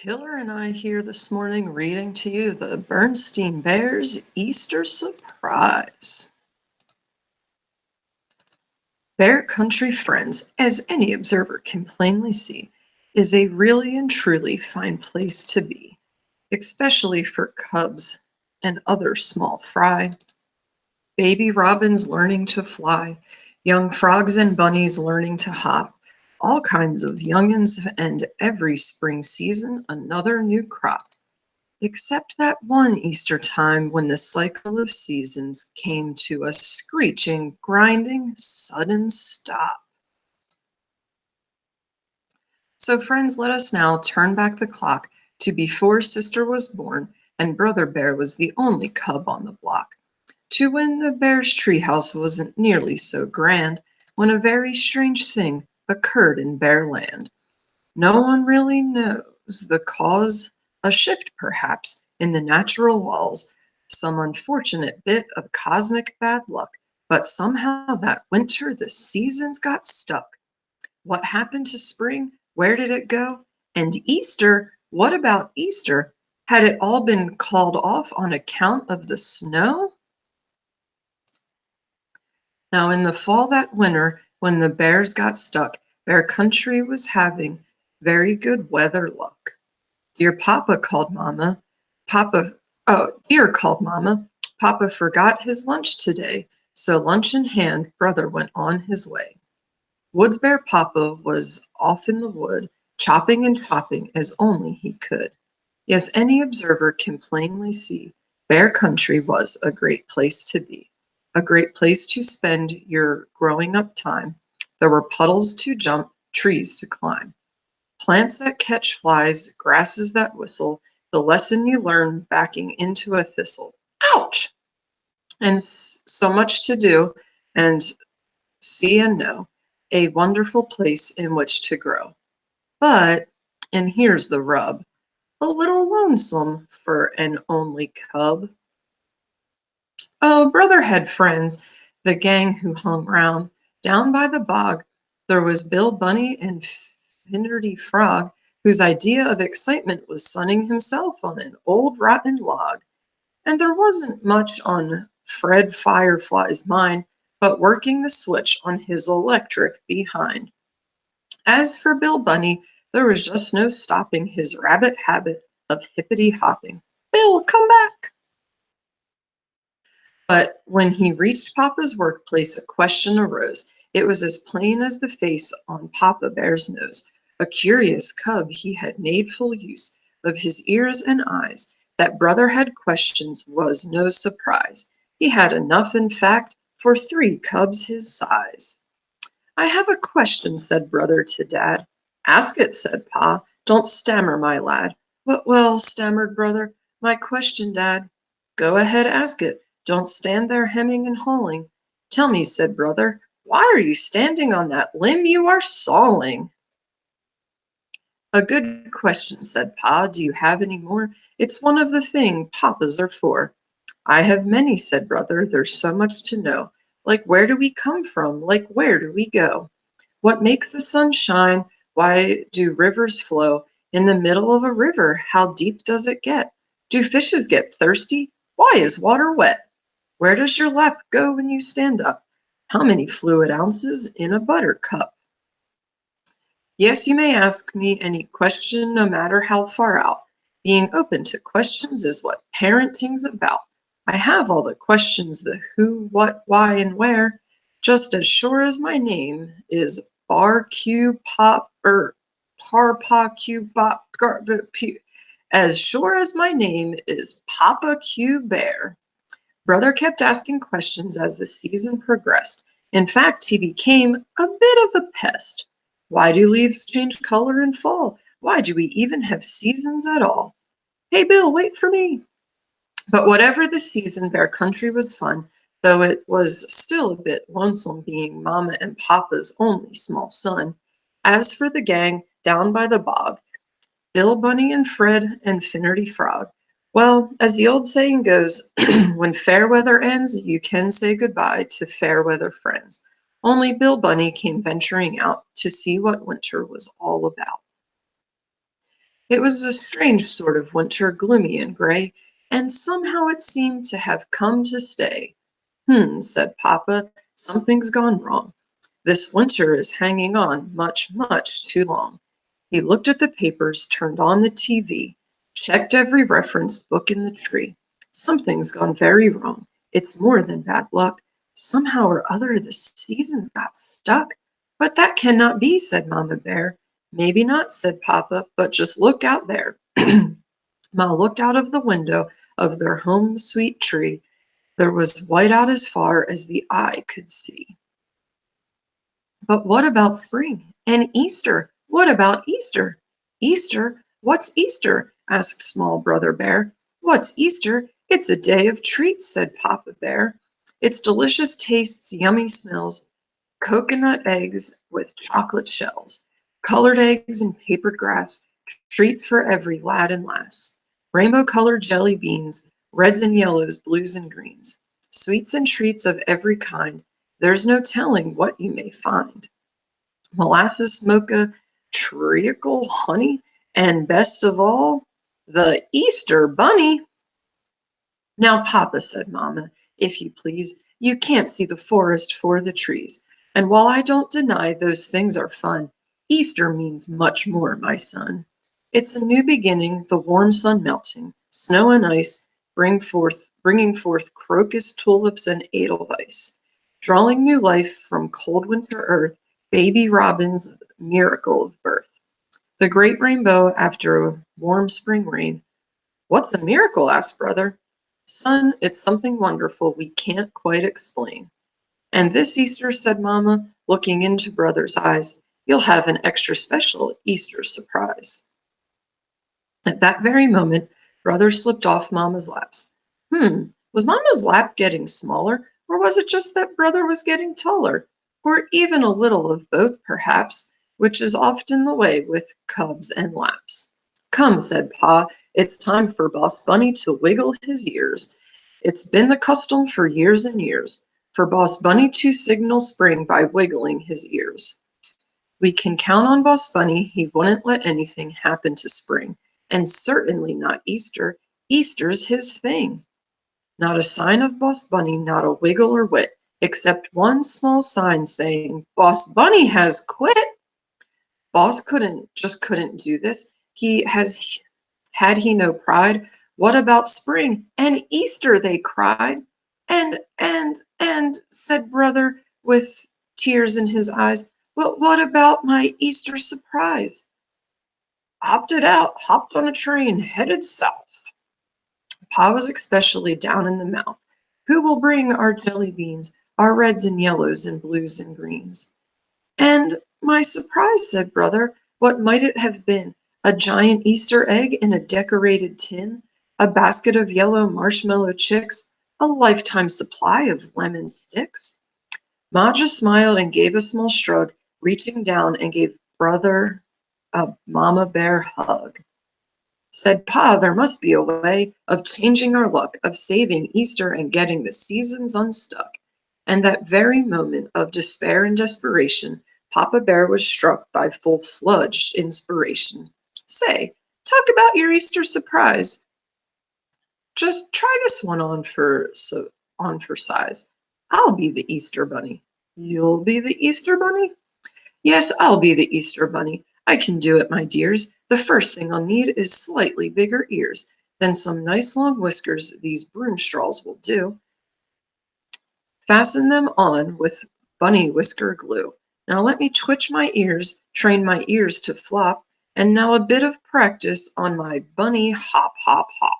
Killer and I here this morning reading to you the Berenstain Bears Easter Surprise. Bear Country Friends, as any observer can plainly see, is a really and truly fine place to be, especially for cubs and other small fry. Baby robins learning to fly, young frogs and bunnies learning to hop, all kinds of young'uns, and every spring season another new crop. Except that one Easter time when the cycle of seasons came to a screeching, grinding, sudden stop. So friends, let us now turn back the clock to before Sister was born and Brother Bear was the only cub on the block, to when the bear's treehouse wasn't nearly so grand, when a very strange thing occurred in Bearland. No one really knows the cause, a shift perhaps in the natural laws, some unfortunate bit of cosmic bad luck, but somehow that winter the seasons got stuck. What happened to spring? Where did it go? And Easter? What about Easter? Had it all been called off on account of the snow? Now, in the fall that winter, when the bears got stuck, Bear Country was having very good weather luck. Dear Papa called Mama. Dear called Mama. Papa forgot his lunch today, so lunch in hand, Brother went on his way. Wood Bear Papa was off in the wood, chopping and chopping as only he could. Yes, any observer can plainly see Bear Country was a great place to be, a great place to spend your growing up time. There were puddles to jump, trees to climb, plants that catch flies, grasses that whistle, the lesson you learn backing into a thistle. Ouch! And so much to do and see and know, a wonderful place in which to grow. But, and here's the rub, a little lonesome for an only cub. Oh, Brother had friends, the gang who hung round. Down by the bog, there was Bill Bunny and Finnerty Frog, whose idea of excitement was sunning himself on an old rotten log. And there wasn't much on Fred Firefly's mind, but working the switch on his electric behind. As for Bill Bunny, there was just no stopping his rabbit habit of hippity hopping. Bill, come back! But when he reached Papa's workplace, a question arose. It was as plain as the face on Papa Bear's nose. A curious cub, he had made full use of his ears and eyes. That Brother had questions was no surprise. He had enough, in fact, for 3 cubs his size. I have a question, said Brother to Dad. Ask it, said Pa. Don't stammer, my lad. Well, stammered Brother. My question, Dad. Go ahead, ask it. Don't stand there hemming and hawing. Tell me, said Brother, why are you standing on that limb you are sawing? A good question, said Pa. Do you have any more? It's one of the things papas are for. I have many, said Brother. There's so much to know. Like where do we come from? Like where do we go? What makes the sun shine? Why do rivers flow? In the middle of a river, how deep does it get? Do fishes get thirsty? Why is water wet? Where does your lap go when you stand up? How many fluid ounces in a buttercup? Yes, you may ask me any question, no matter how far out. Being open to questions is what parenting's about. I have all the questions, the who, what, why, and where, just as sure as my name is Bar Q Pop Par Pa Q Bop as sure as my name is Papa Q Bear. Brother kept asking questions as the season progressed. In fact, he became a bit of a pest. Why do leaves change color in fall? Why do we even have seasons at all? Hey, Bill, wait for me. But whatever the season, Bear Country was fun, though it was still a bit lonesome being Mama and Papa's only small son. As for the gang down by the bog, Bill Bunny and Fred and Finnerty Frog, well, as the old saying goes, when fair weather ends, you can say goodbye to fair weather friends. Only Bill Bunny came venturing out to see what winter was all about. It was a strange sort of winter, gloomy and gray, and somehow it seemed to have come to stay. Said Papa, something's gone wrong. This winter is hanging on much, much too long. He looked at the papers, turned on the TV, checked every reference book in the tree. Something's gone very wrong. It's more than bad luck. Somehow or other the seasons got stuck. But that cannot be, said Mama Bear. Maybe not, said Papa, but just look out there. Ma looked out of the window of their home sweet tree. There was white out as far as the eye could see. But what about spring and Easter? What about Easter? Easter? What's Easter? Asked Small Brother Bear. What's Easter? It's a day of treats, said Papa Bear. It's delicious tastes, yummy smells, coconut eggs with chocolate shells, colored eggs and papered grass, treats for every lad and lass, rainbow-colored jelly beans, reds and yellows, blues and greens, sweets and treats of every kind. There's no telling what you may find. Molasses, mocha, treacle, honey, and best of all, the Easter bunny. Now, Papa, said Mamma, if you please, you can't see the forest for the trees. And while I don't deny those things are fun, Easter means much more, my son. It's a new beginning, the warm sun melting, snow and ice, bringing forth crocus, tulips, and edelweiss, drawing new life from cold winter earth, baby robin's miracle of birth. The great rainbow after a warm spring rain. What's a miracle? Asked Brother. Son, it's something wonderful we can't quite explain. And this Easter, said Mamma, looking into Brother's eyes, you'll have an extra special Easter surprise. At that very moment, Brother slipped off Mamma's laps. Was Mamma's lap getting smaller, or was it just that Brother was getting taller? Or even a little of both, perhaps, which is often the way with cubs and laps. Come, said Pa, it's time for Boss Bunny to wiggle his ears. It's been the custom for years and years for Boss Bunny to signal spring by wiggling his ears. We can count on Boss Bunny. He wouldn't let anything happen to spring, and certainly not Easter. Easter's his thing. Not a sign of Boss Bunny, not a wiggle or wit, except one small sign saying, Boss Bunny has quit. Boss couldn't do this. Had he no pride? What about spring and Easter? They cried. And, said Brother with tears in his eyes, well, what about my Easter surprise? Opted out, hopped on a train, headed south. Pa was especially down in the mouth. Who will bring our jelly beans, our reds and yellows and blues and greens? And my surprise, said Brother, what might it have been? A giant Easter egg in a decorated tin? A basket of yellow marshmallow chicks? A lifetime supply of lemon sticks? Ma just smiled and gave a small shrug, reaching down and gave Brother a Mama Bear hug. Said Pa, there must be a way of changing our luck, of saving Easter and getting the seasons unstuck. And that very moment of despair and desperation, Papa Bear was struck by full-fledged inspiration. Say, talk about your Easter surprise. Just try this one on for size. I'll be the Easter bunny. You'll be the Easter bunny? Yes, I'll be the Easter bunny. I can do it, my dears. The first thing I'll need is slightly bigger ears. Then some nice long whiskers these broom straws will do. Fasten them on with bunny whisker glue. Now let me twitch my ears, train my ears to flop, and now a bit of practice on my bunny hop, hop, hop.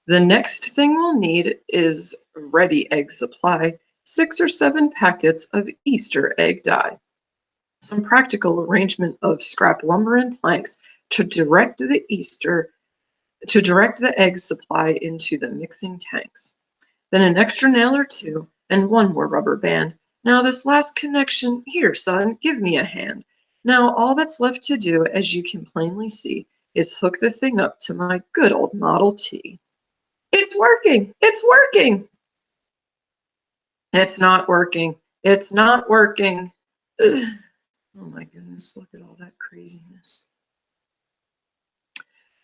The next thing we'll need is ready egg supply, 6 or 7 packets of Easter egg dye, some practical arrangement of scrap lumber and planks to direct the egg supply into the mixing tanks. Then an extra nail or two, and one more rubber band. Now this last connection, here, son, give me a hand. Now all that's left to do, as you can plainly see, is hook the thing up to my good old Model T. It's working! It's working! It's not working. It's not working. Ugh. Oh my goodness, look at all that craziness.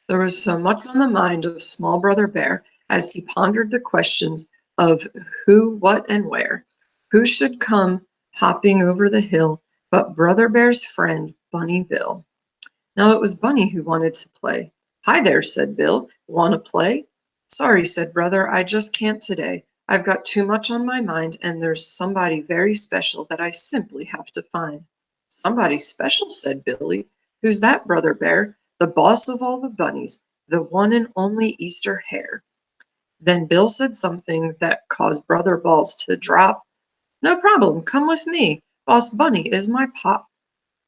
There was so much on the mind of small brother Bear as he pondered the questions of who, what, and where. Who should come hopping over the hill but Brother Bear's friend, Bunny Bill? Now it was Bunny who wanted to play. "Hi there," said Bill. "Want to play?" "Sorry," said Brother, "I just can't today. I've got too much on my mind, and there's somebody very special that I simply have to find." "Somebody special?" said Billy. "Who's that, Brother Bear?" "The boss of all the bunnies, the one and only Easter hare." Then Bill said something that caused Brother Balls to drop. "No problem, come with me. Boss Bunny is my pop."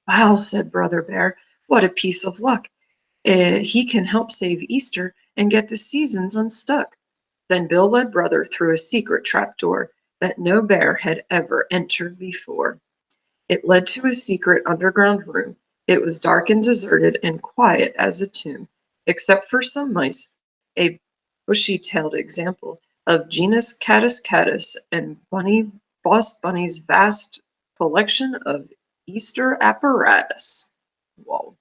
"Wow," said Brother Bear, "what a piece of luck. He can help save Easter and get the seasons unstuck." Then Bill led Brother through a secret trapdoor that no bear had ever entered before. It led to a secret underground room. It was dark and deserted and quiet as a tomb, except for some mice, a bushy-tailed example of genus Catus catus, and Boss Bunny's vast collection of Easter apparatus. Whoa.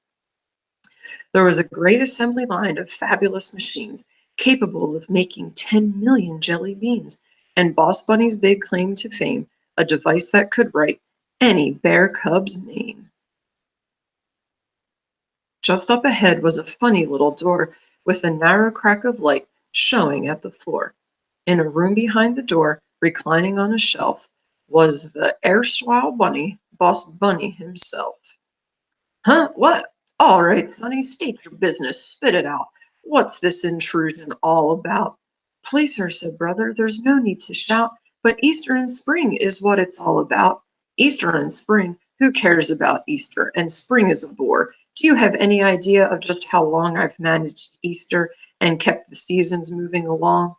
There was a great assembly line of fabulous machines capable of making 10 million jelly beans, and Boss Bunny's big claim to fame, a device that could write any bear cub's name. Just up ahead was a funny little door with a narrow crack of light showing at the floor. In a room behind the door, reclining on a shelf, was the erstwhile bunny, Boss Bunny himself. "Huh? What? All right, Sonny, state your business. Spit it out. What's this intrusion all about?" "Please, sir," said Brother, "there's no need to shout, but Easter and spring is what it's all about." "Easter and spring? Who cares about Easter? And spring is a bore. Do you have any idea of just how long I've managed Easter and kept the seasons moving along?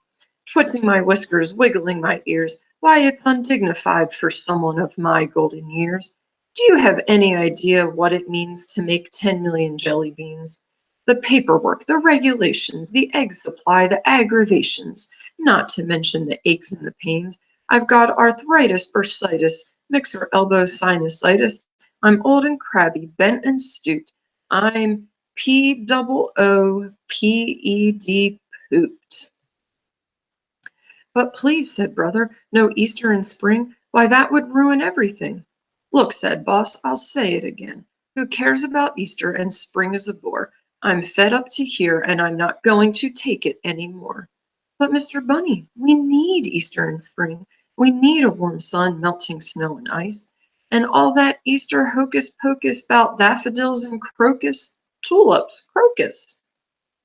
Twitching my whiskers, wiggling my ears. Why, it's undignified for someone of my golden years. Do you have any idea what it means to make 10 million jelly beans? The paperwork, the regulations, the egg supply, the aggravations, not to mention the aches and the pains. I've got arthritis, bursitis, mixer elbow sinusitis. I'm old and crabby, bent and stooped. I'm POOPED pooped. "But please," said Brother, "no Easter in spring. Why, that would ruin everything." "Look," said Boss, "I'll say it again. Who cares about Easter and spring is a bore. I'm fed up to here, and I'm not going to take it any more." "But, Mr. Bunny, we need Easter and spring. We need a warm sun, melting snow and ice. And all that Easter hocus pocus about daffodils and crocus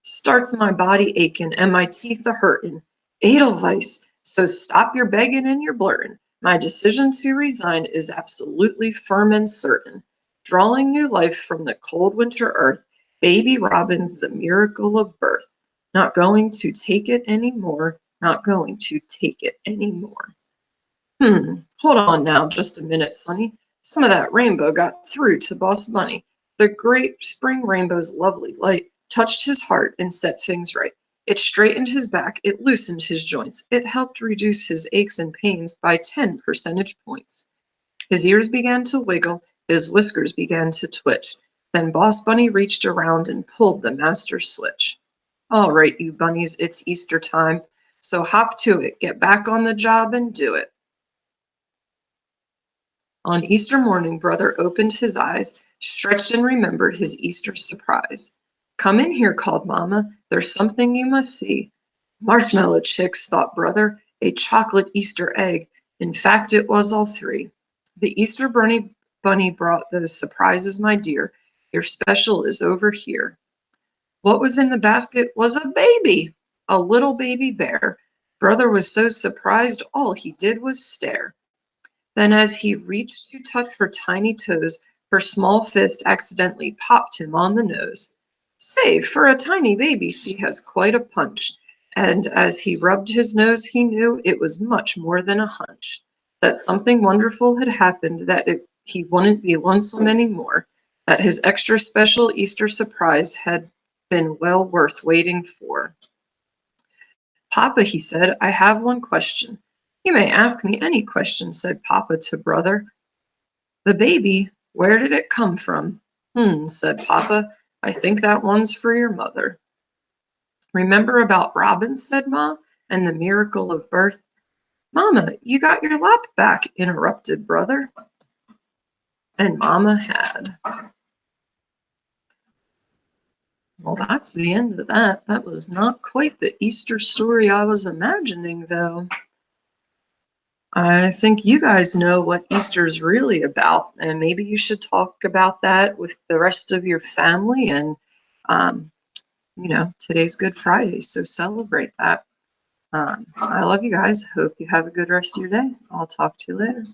starts my body aching and my teeth a hurtin'. Edelweiss, so stop your begging and your blurting. My decision to resign is absolutely firm and certain. Drawing new life from the cold winter earth, baby Robin's the miracle of birth. Not going to take it anymore, not going to take it anymore." Hold on now just a minute, Sonny. Some of that rainbow got through to Boss Bunny. The great spring rainbow's lovely light touched his heart and set things right. It straightened his back, it loosened his joints, it helped reduce his aches and pains by 10 percentage points. His ears began to wiggle, his whiskers began to twitch. Then Boss Bunny reached around and pulled the master switch. "All right, you bunnies, it's Easter time, so hop to it, get back on the job and do it." On Easter morning, Brother opened his eyes, stretched and remembered his Easter surprise. "Come in here," called Mamma. "There's something you must see." Marshmallow chicks, thought Brother, a chocolate Easter egg. In fact, it was all three. "The Easter bunny brought those surprises, my dear. Your special is over here." What was in the basket was a baby, a little baby bear. Brother was so surprised, all he did was stare. Then as he reached to touch her tiny toes, her small fist accidentally popped him on the nose. Say, for a tiny baby, she has quite a punch. And as he rubbed his nose, he knew it was much more than a hunch. That something wonderful had happened, that he wouldn't be lonesome anymore, that his extra special Easter surprise had been well worth waiting for. "Papa," he said, "I have one question." "You may ask me any question," said Papa to Brother. The baby Where did it come from? Said Papa. I think that one's for your mother. Remember about Robin, said Ma, and the miracle of birth? Mama, you got your lap back, interrupted Brother. And Mama had. Well, that's the end of that. That was not quite the Easter story I was imagining, though. I think you guys know what Easter's really about, and maybe you should talk about that with the rest of your family. And, today's Good Friday, so celebrate that. I love you guys. Hope you have a good rest of your day. I'll talk to you later.